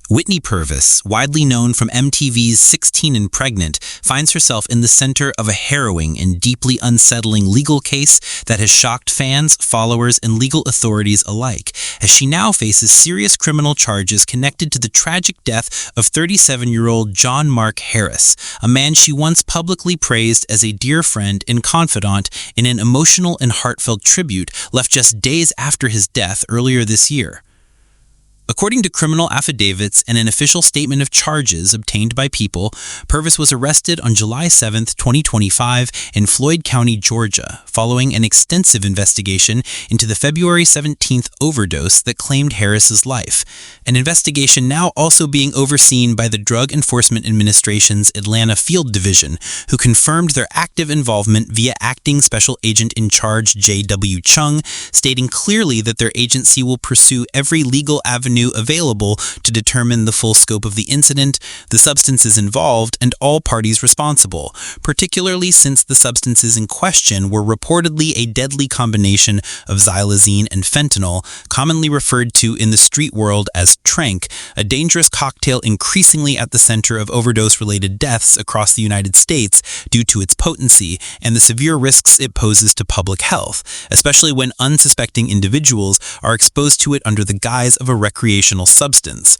Whitney Purvis, widely known from MTV's 16 and Pregnant, finds herself in the center of a harrowing and deeply unsettling legal case that has shocked fans, followers, and legal authorities alike, as she now faces serious criminal charges connected to the tragic death of 37-year-old John Mark Harris, a man she once publicly praised as a dear friend and confidant in an emotional and heartfelt tribute left just days after his death earlier this year. According to criminal affidavits and an official statement of charges obtained by People, Purvis was arrested on July 7, 2025 in Floyd County, Georgia, following an extensive investigation into the February 17th overdose that claimed Harris's life, an investigation now also being overseen by the Drug Enforcement Administration's Atlanta Field Division, who confirmed their active involvement via Acting Special Agent in Charge J.W. Chung, stating clearly that their agency will pursue every legal avenue available to determine the full scope of the incident, the substances involved, and all parties responsible, particularly since the substances in question were reportedly a deadly combination of xylazine and fentanyl, commonly referred to in the street world as tranq, a dangerous cocktail increasingly at the center of overdose-related deaths across the United States due to its potency and the severe risks it poses to public health, especially when unsuspecting individuals are exposed to it under the guise of a recreational substance.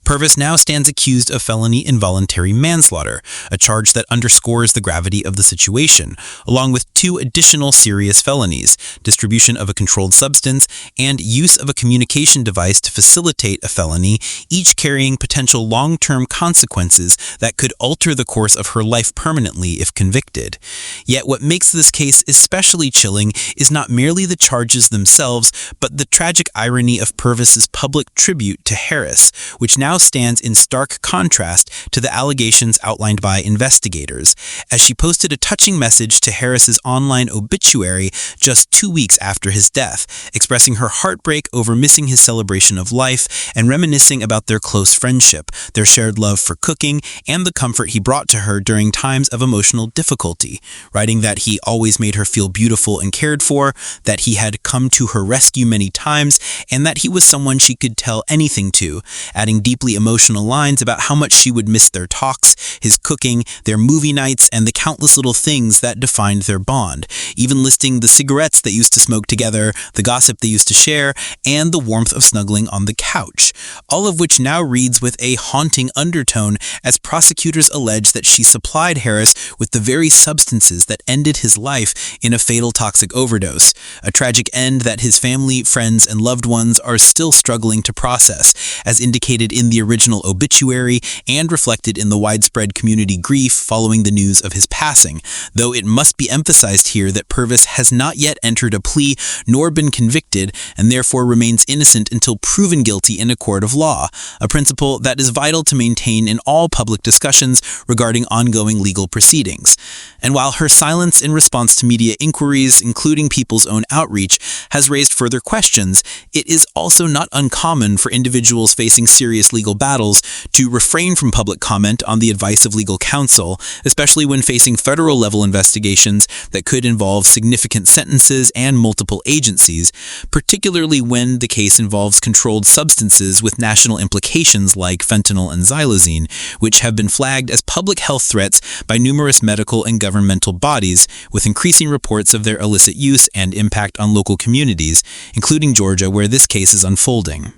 Purvis now stands accused of felony involuntary manslaughter, a charge that underscores the gravity of the situation, along with two additional serious felonies: distribution of a controlled substance and use of a communication device to facilitate a felony, each carrying potential long-term consequences that could alter the course of her life permanently if convicted. Yet what makes this case especially chilling is not merely the charges themselves, but the tragic irony of Purvis's public tribute to Harris, which now stands in stark contrast to the allegations outlined by investigators, as she posted a touching message to Harris's online obituary just 2 weeks after his death, expressing her heartbreak over missing his celebration of life and reminiscing about their close friendship, their shared love for cooking, and the comfort he brought to her during times of emotional difficulty, writing that he always made her feel beautiful and cared for, that he had come to her rescue many times, and that he was someone she could tell anything to, adding deeply emotional lines about how much she would miss their talks, his cooking, their movie nights, and the countless little things that defined their bond, even listing the cigarettes they used to smoke together, the gossip they used to share, and the warmth of snuggling on the couch, all of which now reads with a haunting undertone as prosecutors allege that she supplied Harris with the very substances that ended his life in a fatal toxic overdose, a tragic end that his family, friends, and loved ones are still struggling to process, as indicated in the original obituary and reflected in the widespread community grief following the news of his passing, though it must be emphasized here that Purvis has not yet entered a plea nor been convicted and therefore remains innocent until proven guilty in a court of law, a principle that is vital to maintain in all public discussions regarding ongoing legal proceedings. And while her silence in response to media inquiries, including People's own outreach, has raised further questions, it is also not uncommon for individuals facing serious legal battles to refrain from public comment on the advice of legal counsel, especially when facing federal-level investigations that could involve significant sentences and multiple agencies, particularly when the case involves controlled substances with national implications like fentanyl and xylazine, which have been flagged as public health threats by numerous medical and governmental bodies, with increasing reports of their illicit use and impact on local communities, including Georgia, where this case is unfolding.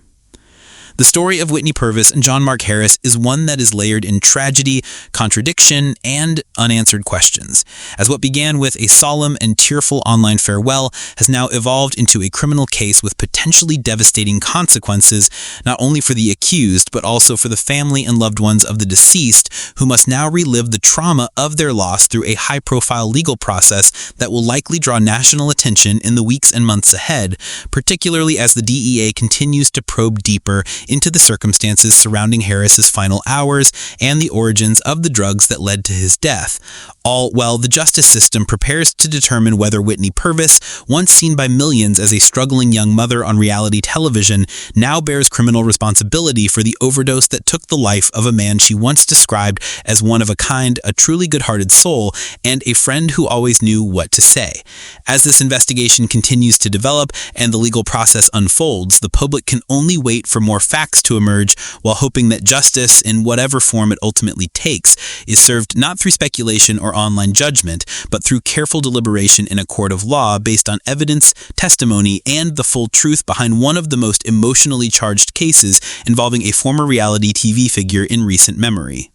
The story of Whitney Purvis and John Mark Harris is one that is layered in tragedy, contradiction, and unanswered questions, as what began with a solemn and tearful online farewell has now evolved into a criminal case with potentially devastating consequences, not only for the accused, but also for the family and loved ones of the deceased, who must now relive the trauma of their loss through a high-profile legal process that will likely draw national attention in the weeks and months ahead, particularly as the DEA continues to probe deeper into the circumstances surrounding Harris's final hours and the origins of the drugs that led to his death, All while the justice system prepares to determine whether Whitney Purvis, once seen by millions as a struggling young mother on reality television, now bears criminal responsibility for the overdose that took the life of a man she once described as one of a kind, a truly good-hearted soul, and a friend who always knew what to say. As this investigation continues to develop and the legal process unfolds, the public can only wait for more facts to emerge while hoping that justice, in whatever form it ultimately takes, is served not through speculation or online judgment, but through careful deliberation in a court of law based on evidence, testimony, and the full truth behind one of the most emotionally charged cases involving a former reality TV figure in recent memory.